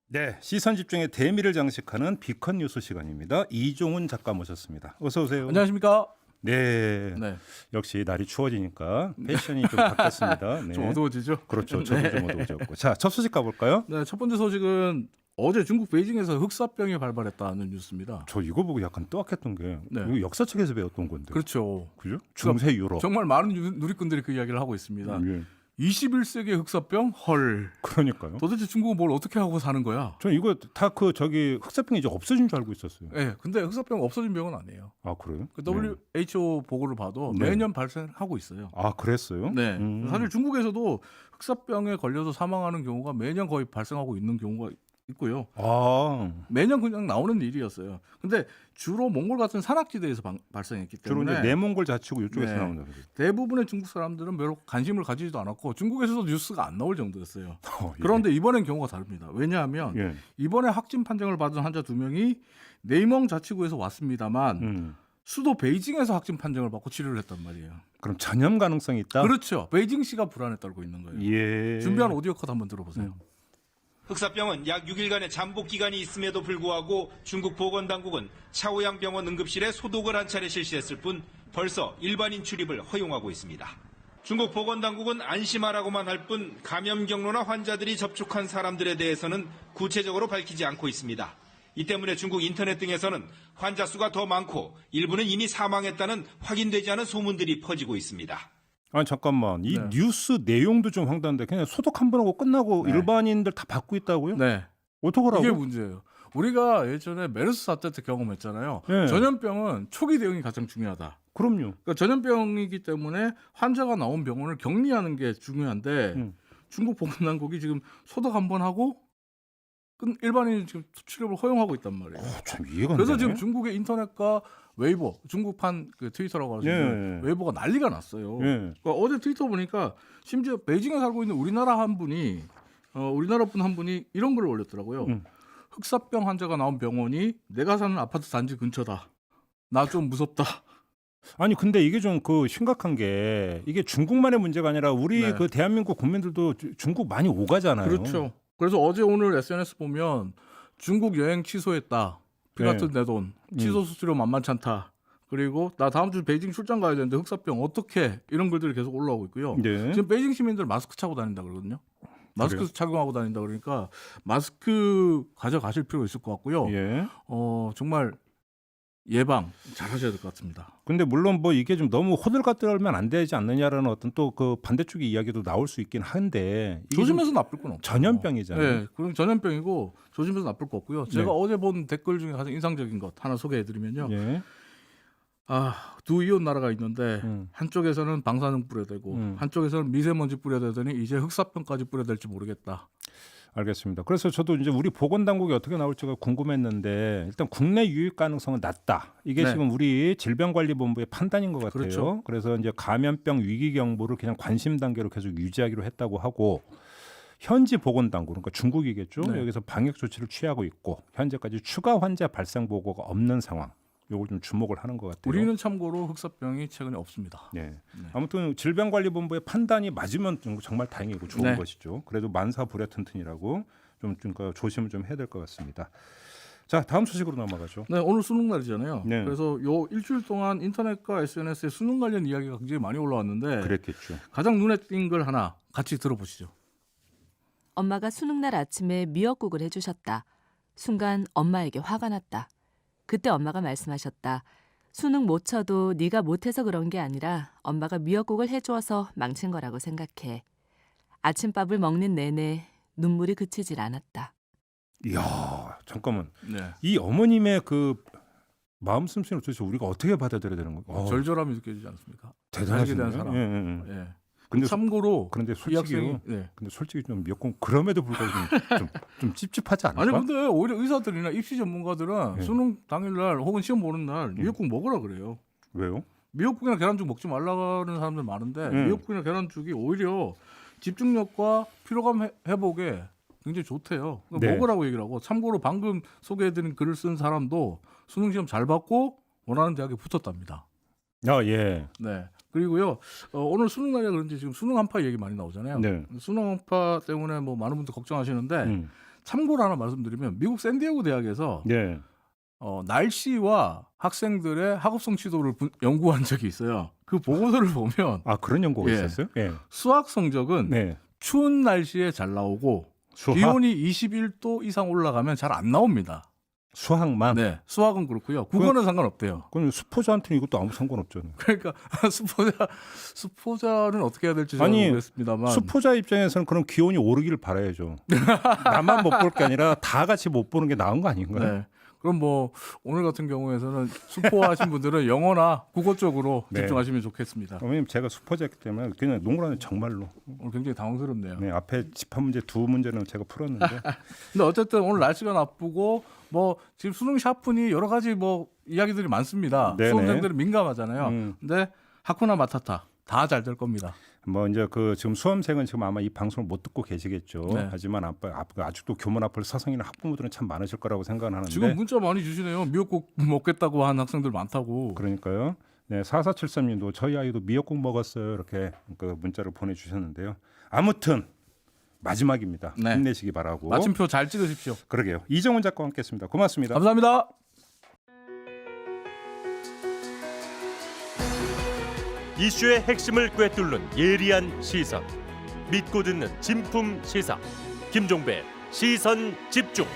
네, 시선 집중의 대미를 장식하는 비컨 뉴스 시간입니다. 이종훈 작가 모셨습니다. 어서 오세요. 안녕하십니까? 네, 네. 역시 날이 추워지니까 패션이 좀 바뀌었습니다. 네. 좀 어두워지죠? 그렇죠. 저도 좀 어두워졌고. 자, 첫 소식 가볼까요? 네, 첫 번째 소식은 어제 중국 베이징에서 흑사병이 발발했다는 뉴스입니다. 저 이거 보고 약간 또악했던 게 네. 이거 역사책에서 배웠던 건데. 그렇죠. 그죠? 중세 유럽. 정말 많은 누리꾼들이 그 이야기를 하고 있습니다. 예. 21세기의 흑사병? 헐. 그러니까요. 도대체 중국은 뭘 어떻게 하고 사는 거야? 저는 이거 다 그 저기 흑사병이 이제 없어진 줄 알고 있었어요. 네, 근데 흑사병 없어진 병은 아니에요. 아 그래요? 그 WHO 보고를 봐도 네. 매년 발생하고 있어요. 아 그랬어요? 네. 사실 중국에서도 흑사병에 걸려서 사망하는 경우가 매년 거의 발생하고 있는 경우가 있고요. 아 매년 그냥 나오는 일이었어요. 근데 주로 몽골 같은 산악지대에서 발생했기 주로 때문에 이제 내몽골 자치고 이쪽에서 네. 나오는 거죠. 대부분의 중국 사람들은 별로 관심을 가지지도 않았고 중국에서도 뉴스가 안 나올 정도였어요. 예. 그런데 이번엔 경우가 다릅니다. 왜냐하면 예. 이번에 확진 판정을 받은 환자 2명이 내몽 자치구에서 왔습니다만 수도 베이징에서 확진 판정을 받고 치료를 했단 말이에요. 그럼 전염 가능성이 있다? 그렇죠. 베이징시가 불안에 떨고 있는 거예요. 예. 준비한 오디오 컷 한번 들어보세요. 흑사병은 약 6일간의 잠복 기간이 있음에도 불구하고 중국 보건당국은 차오양 병원 응급실에 소독을 한 차례 실시했을 뿐 벌써 일반인 출입을 허용하고 있습니다. 중국 보건당국은 안심하라고만 할 뿐 감염 경로나 환자들이 접촉한 사람들에 대해서는 구체적으로 밝히지 않고 있습니다. 이 때문에 중국 인터넷 등에서는 환자 수가 더 많고 일부는 이미 사망했다는 확인되지 않은 소문들이 퍼지고 있습니다. 아니 잠깐만 이 네. 뉴스 내용도 좀 황당한데 그냥 소독 한 번 하고 끝나고 네. 일반인들 다 받고 있다고요? 네. 어떡하라고? 이게 문제예요. 우리가 예전에 메르스 사태 때 경험했잖아요. 네. 전염병은 초기 대응이 가장 중요하다. 그럼요. 그러니까 전염병이기 때문에 환자가 나온 병원을 격리하는 게 중요한데 중국 보건당국이 지금 소독 한번 하고 일반인 지금 출입을 허용하고 있단 말이에요. 참 이해가 안 그래서 되네. 지금 중국의 인터넷과 웨이보, 중국판 그 트위터라고 하시는 예. 웨이보가 난리가 났어요. 예. 그러니까 어제 트위터 보니까 심지어 베이징에 살고 있는 우리나라 분 한 분이 이런 글을 올렸더라고요. 흑사병 환자가 나온 병원이 내가 사는 아파트 단지 근처다. 나 좀 무섭다. 아니 근데 이게 좀 그 심각한 게 이게 중국만의 문제가 아니라 우리 네. 그 대한민국 국민들도 중국 많이 오가잖아요. 그렇죠. 그래서 어제 오늘 SNS 보면 중국 여행 취소했다. 피라트 내 돈. 취소 수수료 만만치 않다. 그리고 나 다음 주 베이징 출장 가야 되는데 흑사병 어떻게 이런 글들이 계속 올라오고 있고요. 네. 지금 베이징 시민들 마스크 차고 다닌다 그러거든요. 마스크 그래요? 착용하고 다닌다 그러니까 마스크 가져가실 필요가 있을 것 같고요. 예. 정말 예방 잘 하셔야 될 것 같습니다. 근데 물론 뭐 이게 좀 너무 호들갑 떨면 안 되지 않느냐라는 어떤 또 그 반대쪽의 이야기도 나올 수 있긴 한데 이게 조심해서 나쁠 건 없고. 전염병이잖아요. 네, 그럼 전염병이고 조심해서 나쁠 거 없고요. 제가 네. 어제 본 댓글 중에 가장 인상적인 것 하나 소개해드리면요. 예. 두 이웃 나라가 있는데 음. 한쪽에서는 방사능 뿌려대고 한쪽에서는 미세먼지 뿌려대더니 이제 흑사병까지 뿌려댈지 모르겠다. 알겠습니다. 그래서 저도 이제 우리 보건당국이 어떻게 나올지가 궁금했는데 일단 국내 유입 가능성은 낮다. 이게 네. 지금 우리 질병관리본부의 판단인 것 같아요. 그렇죠. 그래서 이제 감염병 위기 경보를 그냥 관심 단계로 계속 유지하기로 했다고 하고 현지 보건당국 그러니까 중국이겠죠. 네. 여기서 방역 조치를 취하고 있고 현재까지 추가 환자 발생 보고가 없는 상황. 요걸 좀 주목을 하는 것 같아요. 우리는 참고로 흑사병이 최근에 없습니다. 네. 아무튼 질병관리본부의 판단이 맞으면 정말 다행이고 좋은 네. 것이죠. 그래도 만사부려튼튼이라고 좀 그러니까 조심을 좀 해야 될 것 같습니다. 자, 다음 소식으로 넘어가죠. 네, 오늘 수능 날이잖아요. 네. 그래서 요 일주일 동안 인터넷과 SNS에 수능 관련 이야기가 굉장히 많이 올라왔는데 그랬겠죠. 가장 눈에 띈 걸 하나 같이 들어보시죠. 엄마가 수능날 아침에 미역국을 해주셨다. 순간 엄마에게 화가 났다. 그때 엄마가 말씀하셨다. 수능 못 쳐도 네가 못해서 그런 게 아니라 엄마가 미역국을 해주어서 망친 거라고 생각해. 아침밥을 먹는 내내 눈물이 그치질 않았다. 이야, 잠깐만. 네. 이 어머님의 그 마음 씀씀을 도대체 우리가 어떻게 받아들여야 되는 거예요? 절절함이 느껴지지 않습니까? 대단하시네요. 자식에 대한 사랑. 예, 예, 예. 예. 근데 참고로 그런데 이 솔직히요. 학생이 근데 솔직히 좀 미역국 그럼에도 불구하고 좀 찝찝하지 않을까? 아니 근데 오히려 의사들이나 입시 전문가들은 예. 수능 당일날 혹은 시험 보는 날 미역국 먹으라 그래요. 왜요? 미역국이나 계란죽 먹지 말라는 사람들 많은데 미역국이나 계란죽이 오히려 집중력과 피로감 회복에 굉장히 좋대요. 그러니까 네. 먹으라고 얘기를 하고 참고로 방금 소개해드린 글을 쓴 사람도 수능 시험 잘 받고 원하는 대학에 붙었답니다. 아, 예. 네. 그리고요 오늘 수능 날이라 그런지 지금 수능 한파 얘기 많이 나오잖아요. 네. 수능 한파 때문에 뭐 많은 분들 걱정하시는데 참고로 하나 말씀드리면 미국 샌디에고 대학에서 네. 날씨와 학생들의 학업성 지도를 연구한 적이 있어요. 그 보고서를 보면 아 그런 연구가 예. 있었어요? 예. 수학 성적은 네. 추운 날씨에 잘 나오고 수학? 기온이 21도 이상 올라가면 잘 안 나옵니다. 수학만. 네, 수학은 그렇고요. 국어는 상관없대요. 그건 수포자한테는 이것도 아무 상관없죠. 그러니까 수포자는 어떻게 해야 될지 잘 아니, 모르겠습니다만 수포자 입장에서는 그럼 기온이 오르기를 바라야죠. 나만 못 볼 게 아니라 다 같이 못 보는 게 나은 거 아닌가요? 네. 그럼 뭐 오늘 같은 경우에는 수포하신 분들은 영어나 국어 쪽으로 네. 집중하시면 좋겠습니다. 왜냐면 제가 수포자였기 때문에 그냥 농구라는 정말로 오늘 굉장히 당황스럽네요. 네, 앞에 집합 문제 두 문제는 제가 풀었는데 근데 어쨌든 오늘 날씨가 나쁘고 뭐 지금 수능 샤프니 여러 가지 뭐 이야기들이 많습니다. 네네. 수험생들은 민감하잖아요. 근데 하쿠나 마타타 다 잘 될 겁니다. 뭐 이제 그 지금 수험생은 지금 아마 이 방송을 못 듣고 계시겠죠. 네. 하지만 아직도 교문 앞을 서성이는 학부모들은 참 많으실 거라고 생각하는데 지금 문자 많이 주시네요. 미역국 먹겠다고 한 학생들 많다고. 그러니까요. 네, 4473님도 저희 아이도 미역국 먹었어요. 이렇게 그 문자를 보내주셨는데요. 아무튼 마지막입니다. 네. 힘내시기 바라고. 마침표 잘 찍으십시오. 그러게요. 이정훈 작가와 함께했습니다. 고맙습니다. 감사합니다. 이슈의 핵심을 꿰뚫는 예리한 시선, 믿고 듣는 진품 시사 김종배 시선 집중.